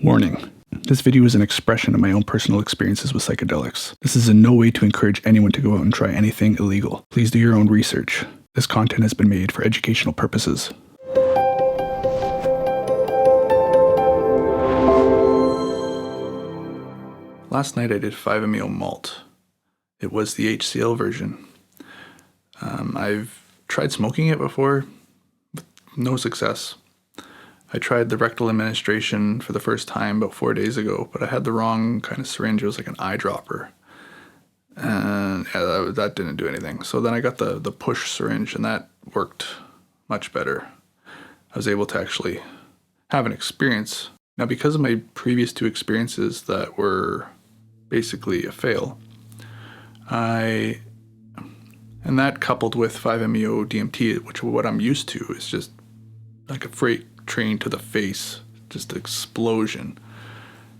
Warning. This video is an expression of my own personal experiences with psychedelics. This is in no way to encourage anyone to go out and try anything illegal. Please do your own research. This content has been made for educational purposes. Last night I did 5Me0-MALT. It was the HCl version. I've tried smoking it before, with no success. I tried the rectal administration for the first time about 4 days ago, but I had the wrong kind of syringe. It was like an eyedropper. And yeah, that didn't do anything. So then I got the push syringe, and that worked much better. I was able to actually have an experience. Now, because of my previous two experiences that were basically a fail, and that coupled with 5Me0-DMT, which what I'm used to is just like a freight train to the face, just an explosion.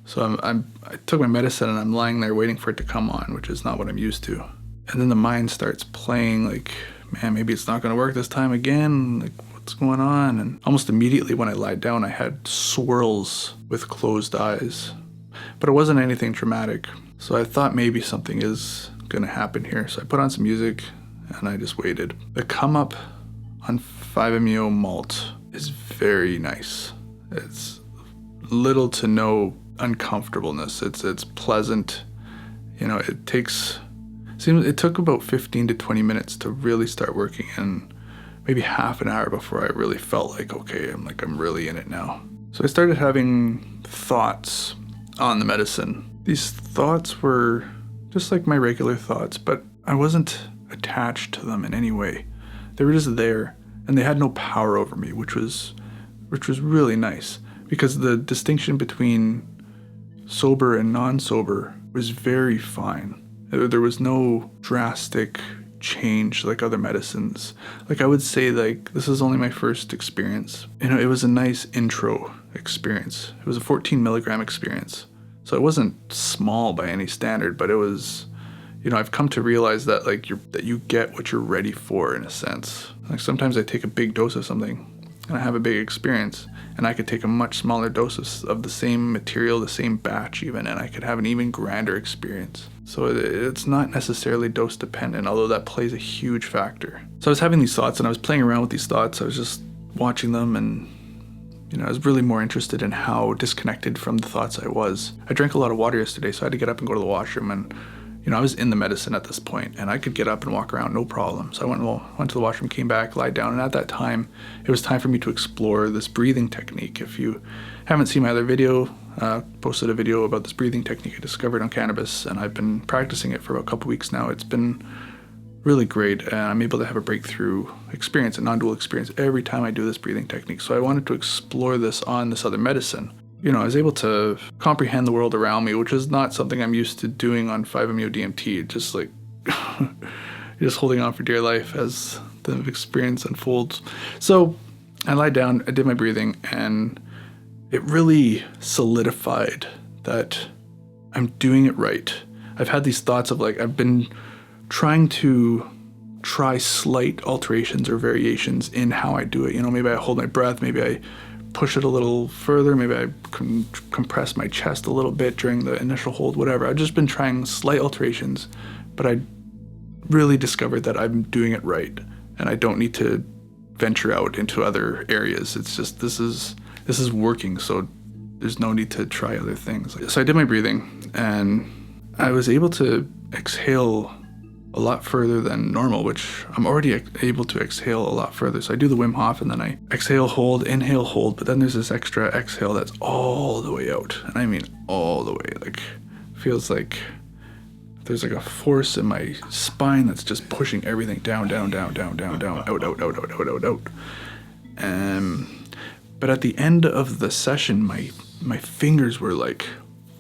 So I took my medicine and I'm lying there waiting for it to come on, which is not what I'm used to. And then the mind starts playing like, man, maybe it's not going to work this time again. Like, what's going on? And almost immediately when I lied down, I had swirls with closed eyes, but it wasn't anything dramatic. So I thought maybe something is going to happen here. So I put on some music and I just waited. The come up on 5Me0-MALT is very nice. It's little to no uncomfortableness. It's pleasant. You know, it took about 15 to 20 minutes to really start working, and maybe half an hour before I really felt like, okay, I'm really in it now. So I started having thoughts on the medicine. These thoughts were just like my regular thoughts, but I wasn't attached to them in any way. They were just there, and they had no power over me, which was really nice, because the distinction between sober and non-sober was very fine. There was no drastic change like other medicines. Like, I would say, like, this is only my first experience. You know, it was a nice intro experience. It was a 14 milligram experience. So it wasn't small by any standard, but it was, you know, I've come to realize that that you get what you're ready for, in a sense. Like, sometimes I take a big dose of something and I have a big experience, and I could take a much smaller dose of the same material, the same batch even, and I could have an even grander experience. So it's not necessarily dose dependent, although that plays a huge factor. So I was having these thoughts and I was playing around with these thoughts. I was just watching them, and you know, I was really more interested in how disconnected from the thoughts I was. I drank a lot of water yesterday, so I had to get up and go to the washroom, and you know, I was in the medicine at this point, and I could get up and walk around, no problem. So I went to the washroom, came back, lied down, and at that time, it was time for me to explore this breathing technique. If you haven't seen my other video, posted a video about this breathing technique I discovered on cannabis, and I've been practicing it for about a couple weeks now. It's been really great, and I'm able to have a breakthrough experience, a non-dual experience, every time I do this breathing technique. So I wanted to explore this on this other medicine. You know, I was able to comprehend the world around me, which is not something I'm used to doing on 5Me0-DMT. Just like, just holding on for dear life as the experience unfolds. So I lied down, I did my breathing, and it really solidified that I'm doing it right. I've had these thoughts of like, I've been trying to try slight alterations or variations in how I do it. You know, maybe I hold my breath, maybe I push it a little further, maybe I compress my chest a little bit during the initial hold, whatever. I've just been trying slight alterations, but I really discovered that I'm doing it right, and I don't need to venture out into other areas. It's just, this is working, so there's no need to try other things. So I did my breathing, and I was able to exhale a lot further than normal, which I'm already able to exhale a lot further. So I do the Wim Hof, and then I exhale, hold, inhale, hold, but then there's this extra exhale that's all the way out. And I mean all the way, like, feels like there's like a force in my spine that's just pushing everything down, down, down, down, down, down, out, out, out, out, out, out, out. But at the end of the session, my fingers were like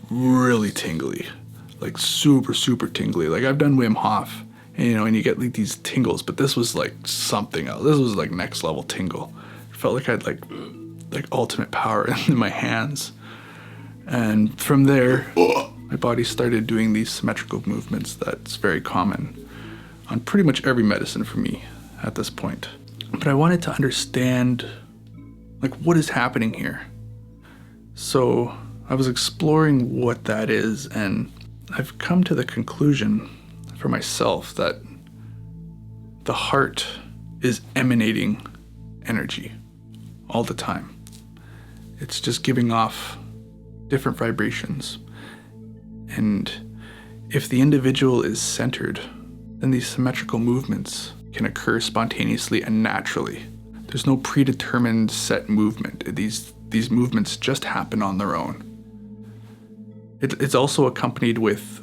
really tingly. Like super, super tingly. Like, I've done Wim Hof, and you know, and you get like these tingles, but this was like something else. This was like next level tingle. It felt like I had like ultimate power in my hands. And from there, my body started doing these symmetrical movements that's very common on pretty much every medicine for me at this point. But I wanted to understand, like, what is happening here? So I was exploring what that is, and I've come to the conclusion for myself that the heart is emanating energy all the time. It's just giving off different vibrations. And if the individual is centered, then these symmetrical movements can occur spontaneously and naturally. There's no predetermined set movement. These movements just happen on their own. It's also accompanied with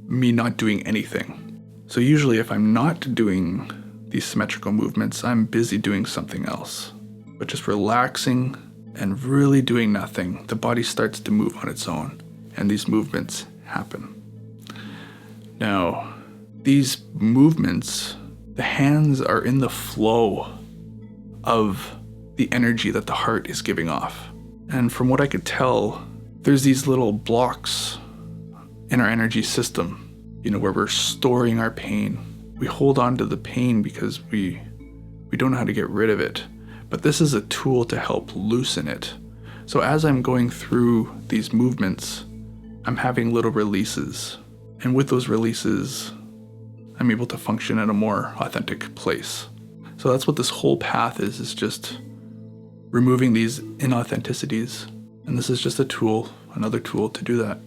me not doing anything. So usually if I'm not doing these symmetrical movements, I'm busy doing something else. But just relaxing and really doing nothing, the body starts to move on its own, and these movements happen. Now, these movements, the hands are in the flow of the energy that the heart is giving off. And from what I could tell, there's these little blocks in our energy system, where we're storing our pain. We hold on to the pain because we don't know how to get rid of it. But this is a tool to help loosen it. So as I'm going through these movements, I'm having little releases. And with those releases, I'm able to function in a more authentic place. So that's what this whole path is just removing these inauthenticities. And this is just a tool, another tool to do that.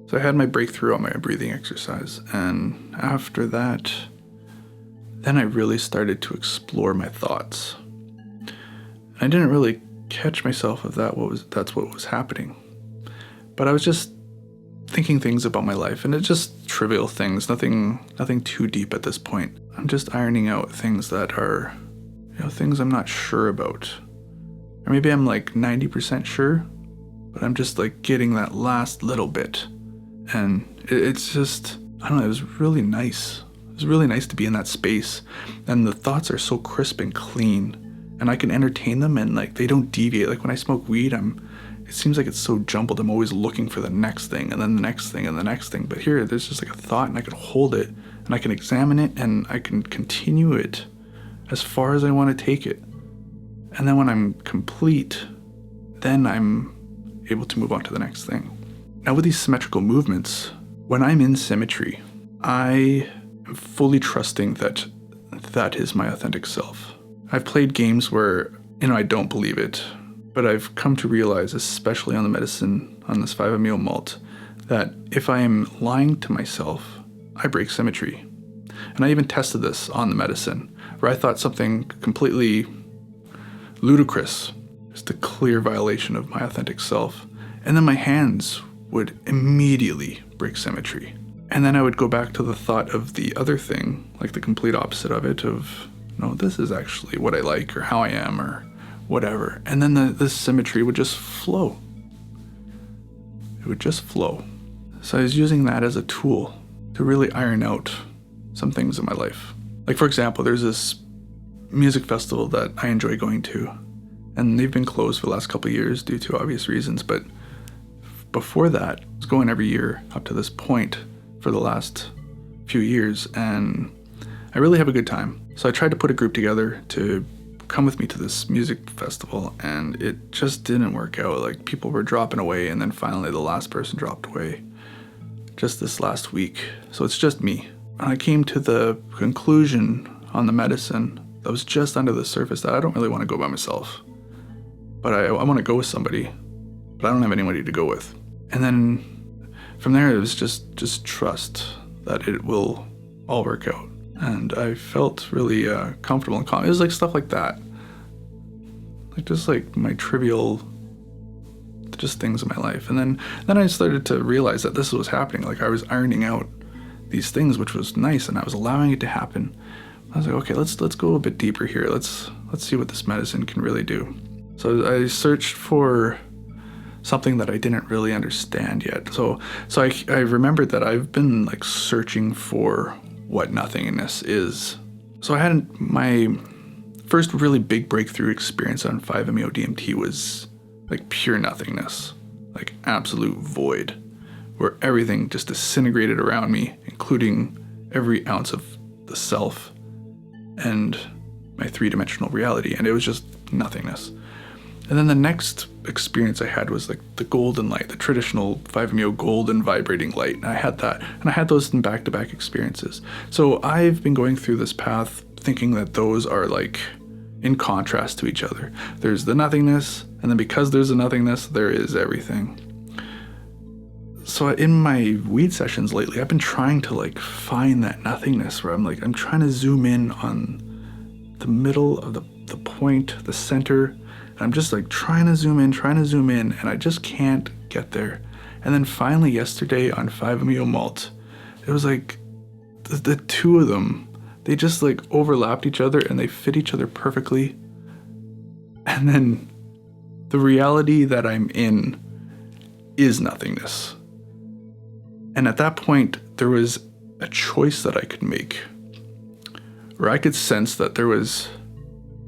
So I had my breakthrough on my breathing exercise. And after that, then I really started to explore my thoughts. I didn't really catch myself of that's what was happening. But I was just thinking things about my life, and it's just trivial things, nothing too deep at this point. I'm just ironing out things that are, things I'm not sure about. Or maybe I'm like 90% sure, but I'm just like getting that last little bit. And it's just, I don't know, it was really nice. It was really nice to be in that space. And the thoughts are so crisp and clean, and I can entertain them, and like they don't deviate. Like when I smoke weed, it seems like it's so jumbled. I'm always looking for the next thing and then the next thing and the next thing. But here, there's just like a thought, and I can hold it, and I can examine it, and I can continue it as far as I want to take it. And then when I'm complete, then I'm able to move on to the next thing. Now with these symmetrical movements, when I'm in symmetry, I am fully trusting that that is my authentic self. I've played games where, I don't believe it, but I've come to realize, especially on the medicine, on this 5Me0-MALT, that if I am lying to myself, I break symmetry. And I even tested this on the medicine, where I thought something completely ludicrous, just a clear violation of my authentic self. And then my hands would immediately break symmetry. And then I would go back to the thought of the other thing, like the complete opposite of it, of, no, this is actually what I like, or how I am, or whatever. And then this symmetry would just flow. It would just flow. So I was using that as a tool to really iron out some things in my life. Like, for example, there's this music festival that I enjoy going to, and they've been closed for the last couple of years due to obvious reasons, but before that, I was going every year up to this point for the last few years, and I really have a good time. So I tried to put a group together to come with me to this music festival, and it just didn't work out. Like, people were dropping away, and then finally the last person dropped away just this last week. So it's just me. And I came to the conclusion on the medicine that was just under the surface that I don't really want to go by myself, but I want to go with somebody, but I don't have anybody to go with. And then from there, it was just trust that it will all work out. And I felt really comfortable and calm. It was like stuff like that. Like just like my trivial, just things in my life. And then I started to realize that this was happening. Like I was ironing out these things, which was nice, and I was allowing it to happen. I was like, okay, let's go a bit deeper here. Let's see what this medicine can really do. So I searched for something that I didn't really understand yet. So I remembered that I've been like searching for what nothingness is. So I had my first really big breakthrough experience on 5Me0-DMT was like pure nothingness, like absolute void, where everything just disintegrated around me, including every ounce of the self and my three-dimensional reality, and it was just nothingness. And then the next experience I had was like the golden light, the traditional 5MEO golden vibrating light. And I had that, and I had those in back-to-back experiences. So I've been going through this path thinking that those are like in contrast to each other. There's the nothingness, and then because there's a nothingness, there is everything. So in my weed sessions lately, I've been trying to like find that nothingness where I'm trying to zoom in on the middle of the point, the center. And I'm just like trying to zoom in, and I just can't get there. And then finally yesterday on 5Me0-MALT, it was like the two of them, they just like overlapped each other and they fit each other perfectly. And then the reality that I'm in is nothingness. And at that point, there was a choice that I could make, where I could sense that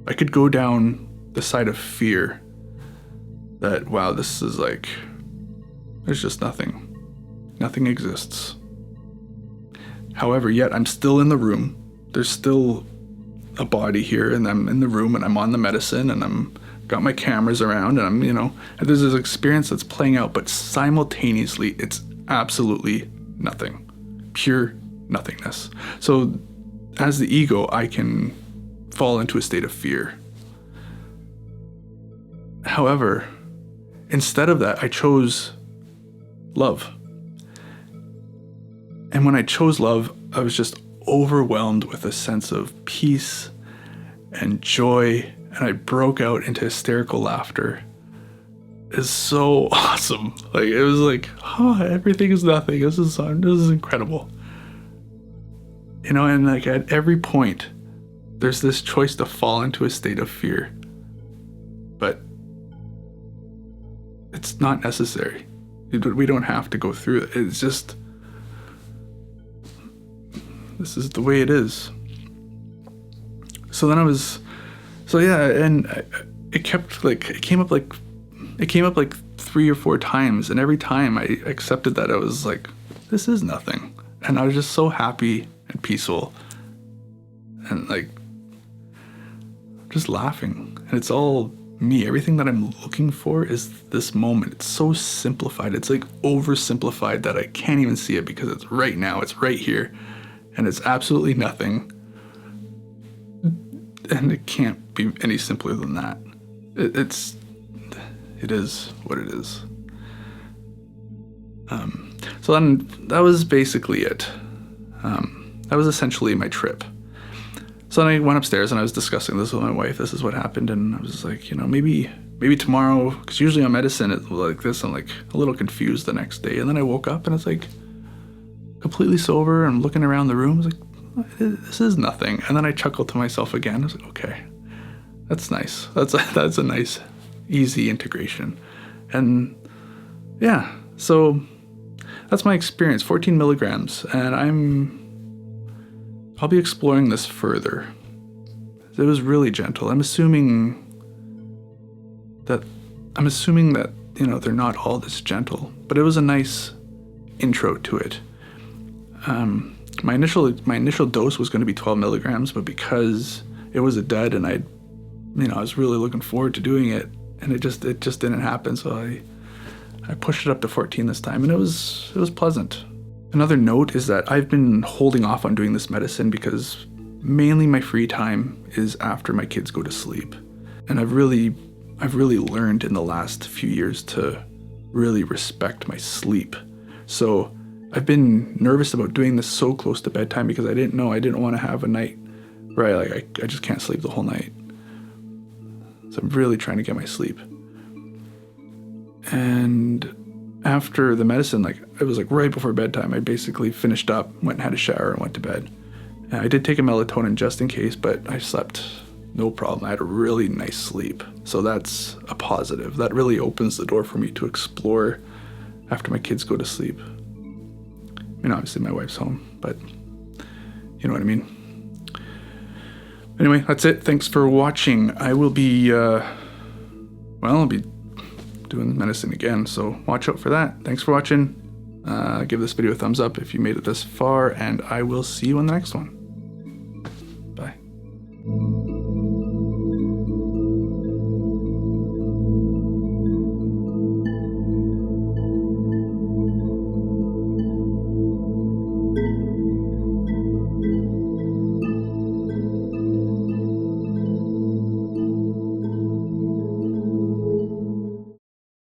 I could go down the side of fear, that, wow, this is like, there's just nothing. Nothing exists. However, yet I'm still in the room. There's still a body here, and I'm in the room, and I'm on the medicine, and I'm got my cameras around, and I'm, and there's this experience that's playing out, but simultaneously, it's absolutely nothing. Pure nothingness. So as the ego, I can fall into a state of fear. However, instead of that, I chose love. And when I chose love, I was just overwhelmed with a sense of peace and joy, and I broke out into hysterical laughter. It's so awesome. Like, it was like, oh, everything is nothing. This is incredible. And like at every point, there's this choice to fall into a state of fear. But it's not necessary. We don't have to go through it. It's just, this is the way it is. So then and it came up like 3 or 4 times, and every time I accepted that, I was like, this is nothing. And I was just so happy and peaceful and like just laughing. And it's all me. Everything that I'm looking for is this moment. It's so simplified. It's like oversimplified that I can't even see it, because it's right now. It's right here. And it's absolutely nothing. And it can't be any simpler than that. It is what it is. So then that was basically it. That was essentially my trip. So then I went upstairs and I was discussing this with my wife. This is what happened, and I was like, maybe tomorrow, because usually on medicine it's like this, I'm like a little confused the next day. And then I woke up and it's like completely sober and looking around the room. I was like, this is nothing. And then I chuckled to myself again. I was like, okay, that's nice. That's a nice, easy integration. And yeah, so that's my experience, 14 milligrams. And I'll be exploring this further. It was really gentle. I'm assuming that, they're not all this gentle, but it was a nice intro to it. My initial dose was going to be 12 milligrams, but because it was a dud and I was really looking forward to doing it, and it just didn't happen. So I pushed it up to 14 this time, and it was pleasant. Another note is that I've been holding off on doing this medicine because mainly my free time is after my kids go to sleep. And I've really learned in the last few years to really respect my sleep. So I've been nervous about doing this so close to bedtime because I didn't want to have a night where I just can't sleep the whole night. So I'm really trying to get my sleep. And after the medicine, it was right before bedtime, I basically finished up, went and had a shower, and went to bed. And I did take a melatonin just in case, but I slept no problem. I had a really nice sleep. So that's a positive. That really opens the door for me to explore after my kids go to sleep. Obviously my wife's home, but you know what I mean. Anyway, that's it. Thanks for watching. I will be, I'll be doing medicine again, so watch out for that. Thanks for watching. Give this video a thumbs up if you made it this far, and I will see you on the next one.